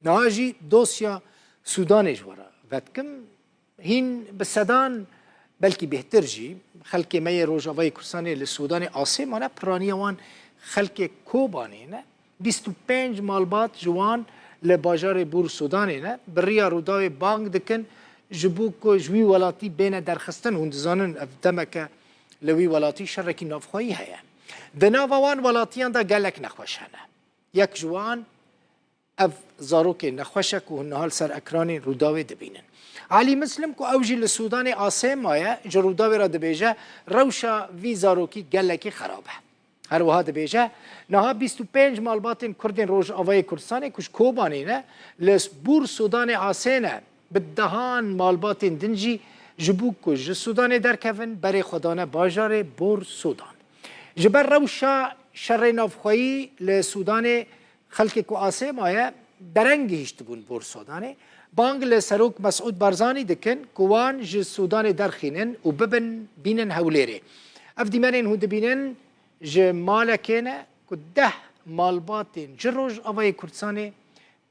ناجی دوسیا سودان جوارا وقتکم هین بسدان بلکی بهتر جی خلک می روجاوای کردستانی لسودان آسمانه پرانیوان خلک کوبانی نه 25 مالبات جوان لباجار بور سودانی نه بریا روداوی بانگ دکن جبوک جوی ولاتی بین درخستن هندزانن افتمک لوی ولاتی شرکی نافخوایی هیا دناوان ولاتیان دا گلک نخوشانه یک جوان اف زاروک نخوشک و هنهال سر اکرانی روداوی دبینن علی مسلم کو اوجی لسودان آسم آیا جروداوی را دبیجه روشا وی زاروکی گلکی خرابه هر وها دبیجه نها 25 مالبات کردین روش آوای کردستان کش کوبانی نه لس بور سودان آسینه بدهان مالبات دنجی جبوک کش سودان درکفن بری خدانه باجار بور سودان جبر روشا شر نافخوایی لسودان خلق کو آسم آیا درنگی هشتبون بور سودانه بانگ لسروک مسعود بارزانی دکن کوان ج سودان درخینن و ببن بینن هولیره اف دیمنین هود بینن ج مالکینه که 10 مالباتین جروج آوای کردستانه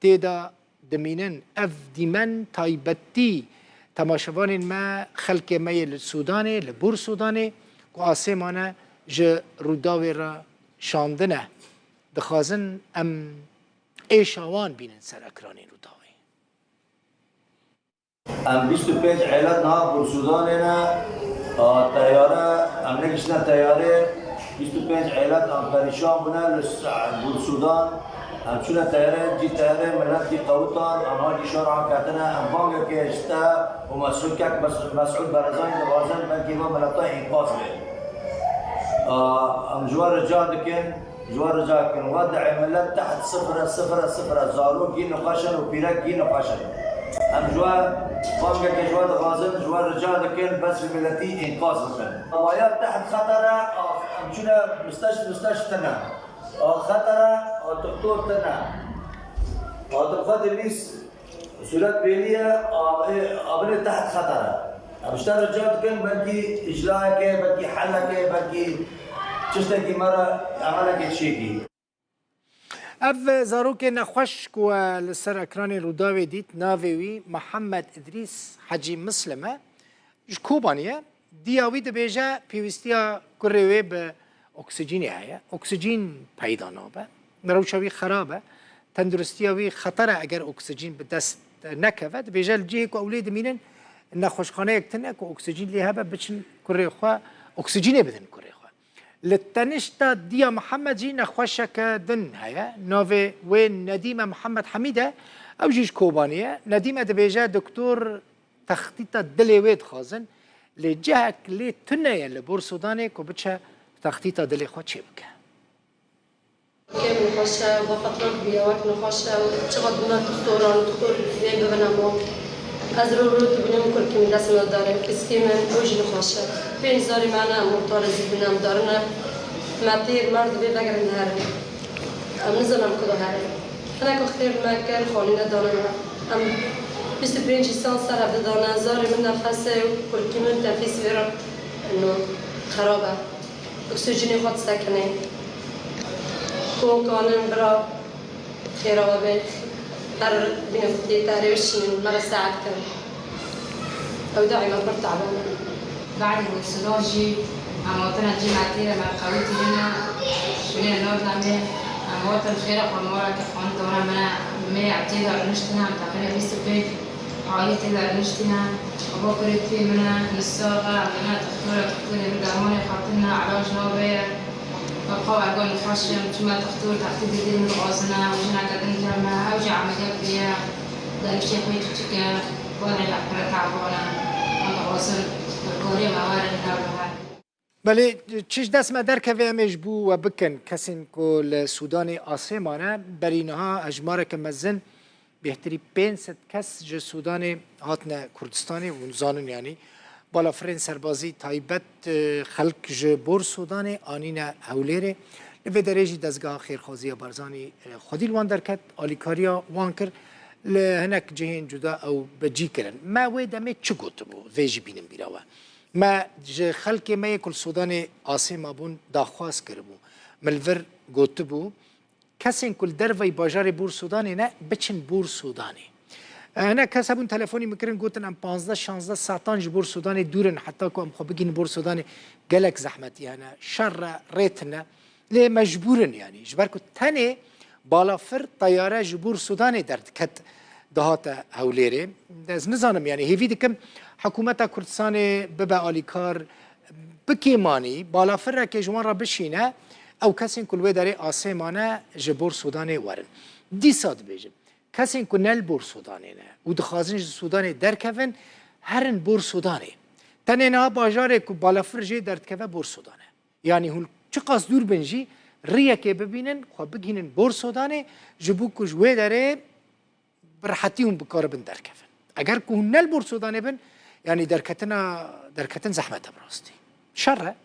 تیدا دمینن اف دیمن تایبتی تماشوانین ما خلق میل سودانه لبور سودانه که آسمانه ج روداوی را شاندنه دخوازن ام ایشاوان بینن سر اکرانی روداوی ام 25 عائلات نها بور سودان هنا طياره ام نكشنا طياره 25 عائلات ام پریشان بنا بور سودان ام شنا طياره جي طياره ملت دي قوطان ام هاجي شارع كاتنا ام بانگ كيشتا ومسعود كاك مسعود برزاني دوازن بلكي ما ملتا انقاذ ام جوار رجال دكن جوار رجال كن وضع ملت تحت 0 زارو جي نقاشن وبيرك جي نقاشن ام جوار بانگا که جوار غازن جوار رجال دکن بس ملتی انقاذ بکن. وایات تحت خطره ام چونه مستشفى تنا خطره دكتور تنا تبخد الناس سولات بيليه ابن تحت خطره اشتغل رجال دکن بلكي اجلاك بلكي حلك بلكي تشتكي مره عملك شيء اف زاروک نخوش کو لسر اکران روداوی دیت ناوی محمد ادریس حجی مسلمه کوبانیه دیاوی دبیجه پیوستیا کروی به اکسیژنی هیا اکسیژن پیدا نابه نروشوی خرابه تندرستیاوی خطره اگر اکسیژن به دست نکوه دبیجه الجیه کو اولید مینن نخوشخانه یکتنه کو اکسیژن لیه به بچن کره خوا اکسیژنی بدن کره لتنشتا ديا محمد جي نخوشك دن هيا نوفي وين نديمة محمد حميدة أو جيش كوبانية نديمة دبيجا دكتور تخطيط دلي ويد خازن لجهك لي تنيا لبور سوداني كوبتشا تخطيط دلي خوا تشي بك كيف نخوشة وفترة كبيرة وقت نخوشة وشغل دكتوران دكتور في بنامو از رو بینم کل کمی دست نداره کسی من اوج نخواشه پنج زاری معنا مرتار زی بینم دارن مطیر مرد به بگرن هره ام نزنم کدو هره انا که خیر مکر خالی ندارم ام 25 سال سر عبد دانه زاری من نفسه کل کمی تنفیس ویرم انو خرابه اکسیژنی خود سکنه کو کانم برا خیره و بیت در بنفسي تاريخ مرة ساعات كم أو داعي ما برت تعبانة بعد السلاجي عم وطنا جي معتيرة مع خويتي هنا بنينا النور نعمل عم وطن خيرك ومورا كفوان دورا منا مي عتيدة عنشتنا عم تعملها بيست بيت عايتي إذا عنشتنا وبكرت في منا نساقة منا تختوري بالقهوني خاطرنا علاج نوبير وقوة أقول نخشم شما تختور تحتي بديل من غازنا وجنا قدن جرما أوجع عمليات بيا ذلك شيء خويت تشكى وأنا الأحبار تعبونا أنا غازن الكوري موارد نابها بله چش دست ما در که ویمش بو و بکن کسین کل سودان آسمانه برینها اجماره که مزن بهتری 500 کس جه سودان هاتن کردستانی و زانن یعنی بالافرین سربازی تایبت خلق جه بور سودان آنین هولیره لفه درجی دزگاه خیرخوازی بارزانی خودی الوان درکت آلیکاریا وان کر لهنک جهین جدا او بجی کرن ما ویدمه چه گوت بو ویجی بینم بیراوه ما جه خلق ما کل سودان آسما بون داخواست کربو ملور گوت بو کسین کل دروی باجار بور سودانی نه بچن بور سودانی انا کسبون تلفنی میکردن گفتن ام 15 16 ساعتان بور سودانی دورن حتی که ام خو بگین بور سودانی گلک زحمت یعنی شر ریتنا لی مجبورن یعنی جبر کو تنه بالافر طیاره جبور سودانی درد کت دهات هولیره از نزانم یعنی هیوی دکم حکومت کردستان ببا آلیکار بکیمانی بالافر را که جوان را بشینه او کسین کلوی داره آسیمانه جبور سودانی ورن دی ساد بیجم کسین که نل بور سودانی نه و دخوازنش سودانی درکون هرن بور سودانی تنه نه باجاره که بالافر جی درد که بور سودانه یعنی هول چه قصد دور بنجی ریه که ببینن خواه بگینن بور سودانی جبو کجوه داره برحتی هم بکار بن درکون اگر که نل بور سودانی بن یعنی درکتن زحمت براستی شره